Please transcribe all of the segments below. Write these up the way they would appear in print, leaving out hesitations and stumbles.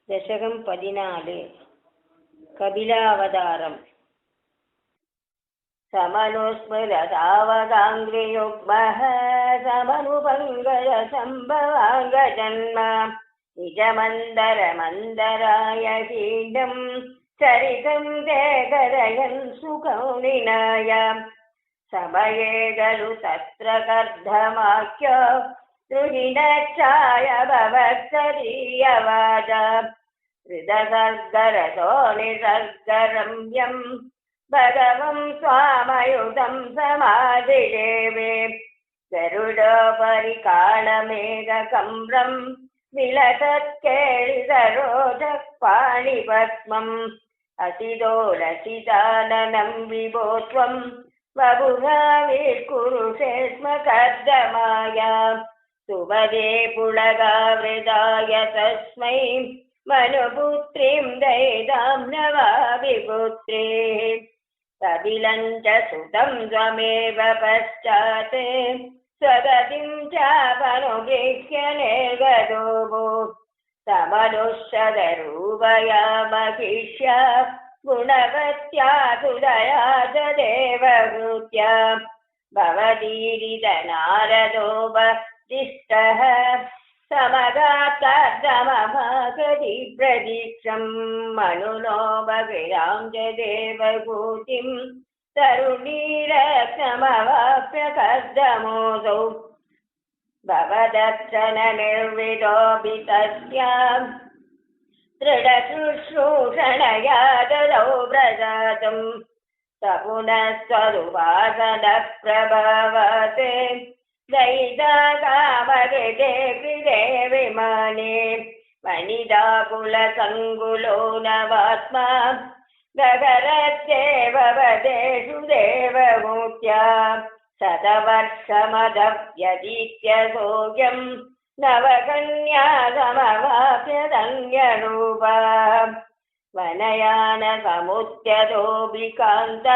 ദശകം 14 കപിലാവതാരം. സമനുസ്മൃതസാവകാംഗ്രിയുഗ്മഃ സമനുപങ്കജസംഭവാംഗജന്മ നിജമന്തരമന്തരായ ഹീനം ചരിതം തേകരയൻ സുകൗണിനായ സമയേ ഖലു തത്ര കർദ്ധമാക്യോ ദ്രുഹിണച്ഛായ ഭവത്സരീയവാച ഹൃദസർഗരസോ നിസർഗരമ്യം ഭഗവം സ്വാമയുധം സമാധിദേവേ ഗരുഡോപരികാളമേഘകമ്രം വിലസത്കേളിതരോധപാണിപത്മം അസിതോലസിതാനനം വിഭോത്വം ബഭുധാവിർകുരുഷേ സ്മ കർദമായ സുഭദേ പുളകാവൃതായ തസ്മൈ മനുപുത്രീം ദയിതാം നവാവിപുത്രേ കപിലം ച സുതം ത്വമേവ പശ്ചാത് സ്വഗതിം ചാപനുഗൃഹ്യ നിർഗതോഭൂ സമനുഷദരൂപയാ മഹിഷ്യ ഗുണവത്യാ സുതയാ ച ദേവഹൃത്യാ ഭവതീരിത നാരദോപദിഷ്ടഃ സമഗാത്തർദമഭാഗതി പ്രദീക്ഷം മനുലോപഗിരാം ച ദേവഭൂതിം തരുണീരത്നമവാപ്യ കർദമോദൗ ഭവദർശനനിർവിദോപി തസ്യാം ദൃഢശുശ്രൂഷണയാ ദദൗ പ്രസാദം സപുനഃസ്വദുപാസനപ്രഭവത്തെ ദയിതാകാമഗതേ കൃതേ വിമാനേ വനിതാകുലസങ്കുലോ നവാത്മാ ഗഗരത്തേവ വദേഷു ദേവമൂർത്യാ ശതവർഷമദപ്യതീത്യ സോഗ്യം നവകന്യാസമവാപ്യതന്യരൂപാ വനയാന സമുദ്യതോപി കാന്ത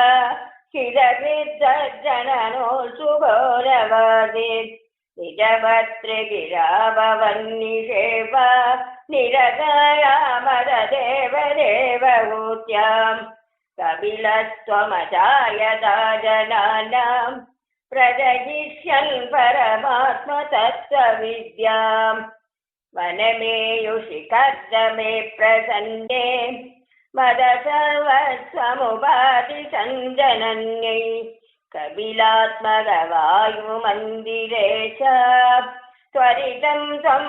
ചിരവിദ്ജനനോ സുഘോരവാദി നിജഭദ്രഗിരാഭവന്നിഷേവ നിരതയാമരദേവദേവഭൂത്യാം കപിലസ്ത്വമജായതാ ജനാനാം പ്രജയിഷ്യൻ പരമാത്മതത്വവിദ്യാം വനമേയുഷി കർദമേ പ്രസന്നേ മദസർവസ്വമുപാധി സഞ്ജനന്യൈ കപിലാത്മകവായുമന്ദിരേശ ത്വരിതം ത്വം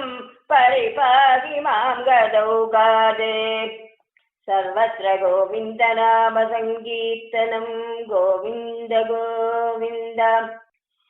പരിപാഹി മാം ഗദൗകാദേ. സർവത്ര ഗോവിന്ദനാമ സങ്കീർത്തനം. ഗോവിന്ദ ഗോവിന്ദ.